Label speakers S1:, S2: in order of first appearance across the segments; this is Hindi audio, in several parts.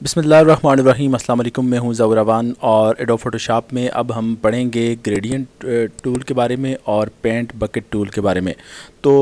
S1: बिस्मिल्लाहिर्रहमानिर्रहीम। अस्सलाम वालेकुम। मैं हूं ज़ौरावान और एडोब फ़ोटोशॉप में अब हम पढ़ेंगे ग्रेडियंट टूल के बारे में और पेंट बकेट टूल के बारे में। तो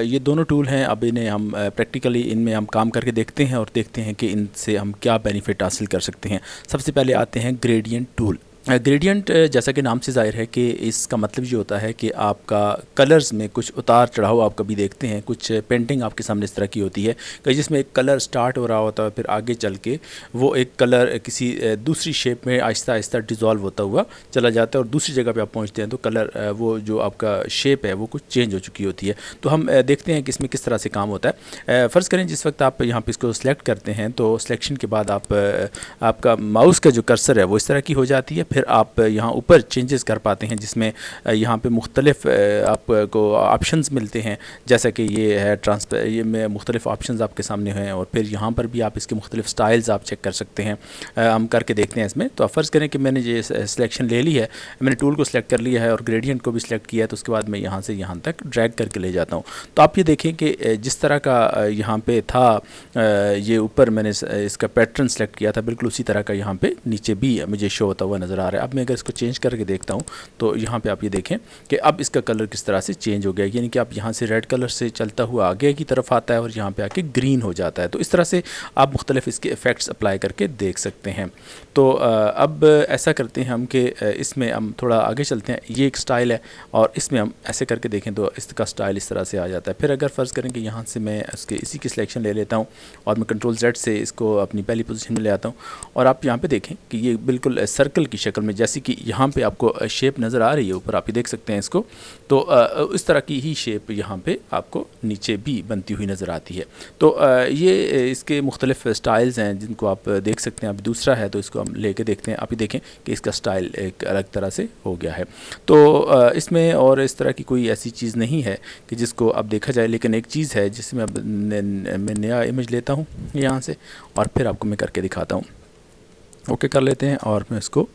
S1: ये दोनों टूल हैं, अब इन्हें हम प्रैक्टिकली इनमें हम काम करके देखते हैं और देखते हैं कि इनसे हम क्या बेनिफिट हासिल कर सकते हैं। सबसे पहले आते हैं ग्रेडियंट टूल। ग्रेडियंट जैसा कि नाम से ज़ाहिर है कि इसका मतलब ये होता है कि आपका कलर्स में कुछ उतार चढ़ाव आप कभी देखते हैं। कुछ पेंटिंग आपके सामने इस तरह की होती है कि जिसमें एक कलर स्टार्ट हो रहा होता है, फिर आगे चल के वो एक कलर किसी दूसरी शेप में आहिस्ता आहिस्ता डिज़ोल्व होता हुआ चला जाता है और दूसरी जगह पे आप पहुंचते हैं तो कलर वो जो आपका शेप है वो कुछ चेंज हो चुकी होती है। तो हम देखते हैं कि इसमें किस तरह से काम होता है। फ़र्ज़ करें जिस वक्त आप यहाँ पे इसको सिलेक्ट करते हैं तो सिलेक्शन के बाद आपका माउस का जो कर्सर है वो इस तरह की हो जाती है। फिर आप यहाँ ऊपर चेंजेस कर पाते हैं जिसमें यहाँ पे मुख्तलिफ आपको ऑप्शंस मिलते हैं, जैसा कि ये है ये में मुख्तलिफ ऑप्शंस आपके सामने हैं और फिर यहाँ पर भी आप इसके मुख्तलिफ स्टाइल्स आप चेक कर सकते हैं। हम करके देखते हैं इसमें। तो आप फ़र्ज़ करें कि मैंने ये सिलेक्शन ले ली है, मैंने टूल को सिलेक्ट कर लिया है और ग्रेडियंट को भी सिलेक्ट किया है, तो उसके बाद मैं यहाँ से यहाँ तक ड्रैग करके ले जाता हूँ। तो आप ये देखें कि जिस तरह का यहाँ पे था ये ऊपर मैंने इसका पैटर्न सेलेक्ट किया था, बिल्कुल उसी तरह का यहाँ पे नीचे भी मुझे शो होता हुआ नज़र आ रहा है। अब मैं अगर इसको चेंज करके देखता हूँ तो यहाँ पे आप ये देखें कि अब इसका कलर किस तरह से चेंज हो गया, यानी कि आप यहाँ से रेड कलर से चलता हुआ आगे की तरफ आता है और यहाँ पे आके ग्रीन हो जाता है। तो इस तरह से आप मुख्तलिफ इसके इफ़ेक्ट्स अप्लाई करके देख सकते हैं। तो अब ऐसा करते हैं हम कि इसमें हम थोड़ा आगे चलते हैं। ये एक स्टाइल है और इसमें हम ऐसे करके देखें तो इसका स्टाइल इस तरह से आ जाता है। फिर अगर फ़र्ज़ करें कि यहाँ से मैं इसी की सिलेक्शन ले लेता हूँ और मैं कंट्रोल Z से इसको अपनी पहली पोजीशन में ले आता हूँ और आप यहाँ पे देखें कि ये बिल्कुल सर्कल की शक्ल में, जैसे कि यहाँ पे आपको शेप नज़र आ रही है ऊपर, आप ये देख सकते हैं इसको। तो इस तरह की ही शेप यहाँ पे आपको नीचे भी बनती हुई नज़र आती है। तो ये इसके मुख्तलिफ स्टाइल्स हैं जिनको आप देख सकते हैं। अब दूसरा है तो इसको हम लेके देखते हैं। आप ये देखें कि इसका स्टाइल एक अलग तरह से हो गया है। तो इसमें और इस तरह की कोई ऐसी चीज़ नहीं है कि जिसको अब देखा जाए, लेकिन एक चीज़ है जिसमें अब मैं नया इमेज लेता हूँ यहाँ से और फिर आपको मैं करके दिखाता हूँ। ओके कर लेते हैं और मैं इसको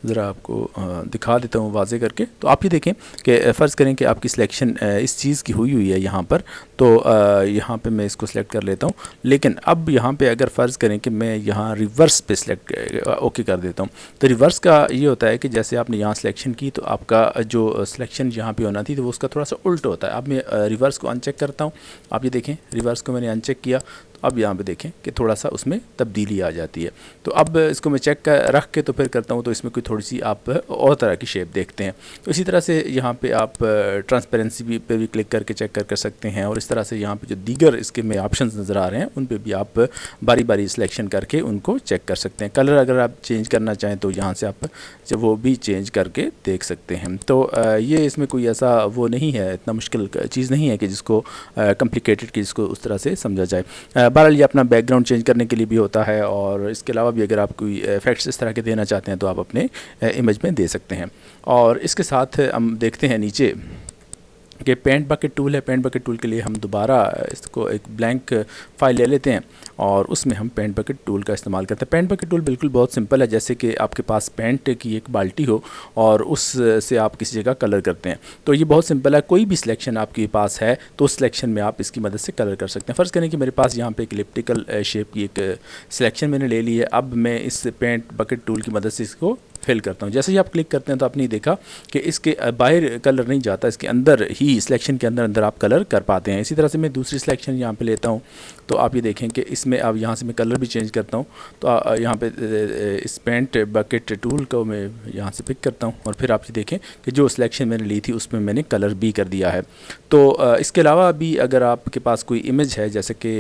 S1: ज़रा आपको दिखा देता हूँ वाज़े करके। तो आप ये देखें कि फ़र्ज़ करें कि आपकी सिलेक्शन इस चीज़ की हुई है यहाँ पर, तो यहाँ पे मैं इसको सिलेक्ट कर लेता हूँ। लेकिन अब यहाँ पे अगर फ़र्ज़ करें कि मैं यहाँ रिवर्स पे सिलेक्ट ओके कर देता हूँ, तो रिवर्स का ये होता है कि जैसे आपने यहाँ सिलेक्शन की तो आपका जो सिलेक्शन यहाँ पर होना थी तो वो उसका थोड़ा सा उल्टा होता है। अब मैं रिवर्स को अनचेक करता हूँ। आप ये देखें रिवर्स को मैंने अनचेक किया, अब यहाँ पे देखें कि थोड़ा सा उसमें तब्दीली आ जाती है। तो अब इसको मैं चेक रख के तो फिर करता हूँ तो इसमें कोई थोड़ी सी आप और तरह की शेप देखते हैं। तो इसी तरह से यहाँ पे आप ट्रांसपेरेंसी भी पे भी क्लिक करके चेक कर सकते हैं और इस तरह से यहाँ पे जो दीगर इसके में ऑप्शंस नज़र आ रहे हैं उन पे भी आप बारी बारी सिलेक्शन करके उनको चेक कर सकते हैं। कलर अगर आप चेंज करना चाहें तो यहाँ से आप जब वो भी चेंज करके देख सकते हैं। तो ये इसमें कोई ऐसा वो नहीं है, इतना मुश्किल चीज़ नहीं है कि जिसको कम्प्लिकेटेड कि जिसको उस तरह से समझा जाए। बहरहाल ये अपना बैकग्राउंड चेंज करने के लिए भी होता है और इसके अलावा भी अगर आप कोई इफ़ेक्ट्स इस तरह के देना चाहते हैं तो आप अपने इमेज में दे सकते हैं। और इसके साथ हम देखते हैं नीचे कि पेंट बकेट टूल है। पेंट बकेट टूल के लिए हम दोबारा इसको एक ब्लैंक फ़ाइल ले लेते हैं और उसमें हम पेंट बकेट टूल का इस्तेमाल करते हैं। पेंट बकेट टूल बिल्कुल बहुत सिंपल है, जैसे कि आपके पास पेंट की एक बाल्टी हो और उस से आप किसी जगह कलर करते हैं। तो ये बहुत सिंपल है, कोई भी सिलेक्शन आपके पास है तो उस सिलेक्शन में आप इसकी मदद से कलर कर सकते हैं। फ़र्ज़ करें कि मेरे पास यहाँ पे एक इलिप्टिकल शेप की एक सिलेक्शन मैंने ले ली है। अब मैं इस पेंट बकेट टूल की मदद से इसको फिल करता हूँ। जैसे ही आप क्लिक करते हैं तो आपने देखा कि इसके बाहर कलर नहीं जाता, इसके अंदर ही सिलेक्शन के अंदर आप कलर कर पाते हैं। इसी तरह से मैं दूसरी सिलेक्शन यहाँ पे लेता हूँ तो आप ये देखें कि इसमें अब यहाँ से मैं कलर भी चेंज करता हूँ। तो यहाँ पे इस पेंट बकेट टूल को मैं यहाँ से पिक करता हूँ और फिर आप ये देखें कि जो सिलेक्शन मैंने ली थी उसमें मैंने कलर भी कर दिया है। तो इसके अलावा भी अगर आपके पास कोई इमेज है, जैसे कि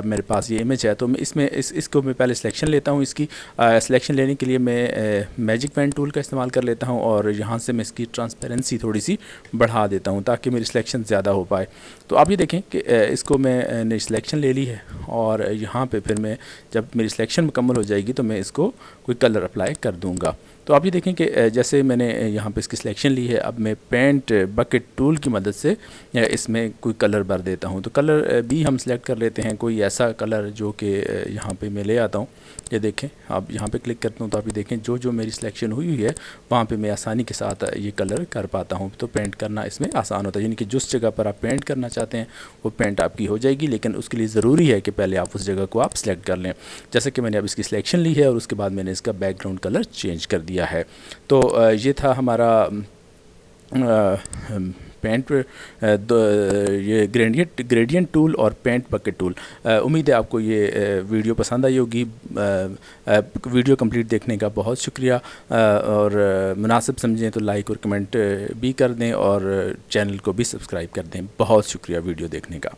S1: मेरे पास ये इमेज है, तो मैं इसमें इसको मैं पहले सिलेक्शन लेता हूँ। इसकी सिलेक्शन लेने के लिए मैं मैजिक पेन टूल का इस्तेमाल कर लेता हूँ और यहाँ से मैं इसकी ट्रांसपेरेंसी थोड़ी सी बढ़ा देता हूँ ताकि मेरी सिलेक्शन ज़्यादा हो पाए। तो आप ये देखें कि इसको मैंने सिलेक्शन ले ली है और यहाँ पे फिर मैं जब मेरी सिलेक्शन मुकम्मल हो जाएगी तो मैं इसको कोई कलर अप्लाई कर दूँगा। तो आप ये देखें कि जैसे मैंने यहाँ पे इसकी सिलेक्शन ली है, अब मैं पेंट बकेट टूल की मदद से इसमें कोई कलर भर देता हूँ। तो कलर भी हम सिलेक्ट कर लेते हैं, कोई ऐसा कलर जो कि यहाँ पे मैं ले आता हूँ। ये देखें, आप यहाँ पे क्लिक करता हूँ तो आप ये देखें जो जो मेरी सिलेक्शन सिलेक्शन हुई हुई है वहाँ पे मैं आसानी के साथ ये कलर कर पाता हूँ। तो पेंट करना इसमें आसान होता है, यानी कि जिस जगह पर आप पेंट करना चाहते हैं वो पेंट आपकी हो जाएगी, लेकिन उसके लिए ज़रूरी है कि पहले आप उस जगह को आप सिलेक्ट कर लें। जैसे कि मैंने अब इसकी सिलेक्शन ली है और उसके बाद मैंने इसका बैकग्राउंड कलर चेंज कर दिया है। तो ये था हमारा पेंट ये ग्रेडियंट टूल और पेंट बकेट टूल। उम्मीद है आपको ये वीडियो पसंद आई होगी। वीडियो कंप्लीट देखने का बहुत शुक्रिया, और मुनासिब समझें तो लाइक और कमेंट भी कर दें और चैनल को भी सब्सक्राइब कर दें। बहुत शुक्रिया वीडियो देखने का।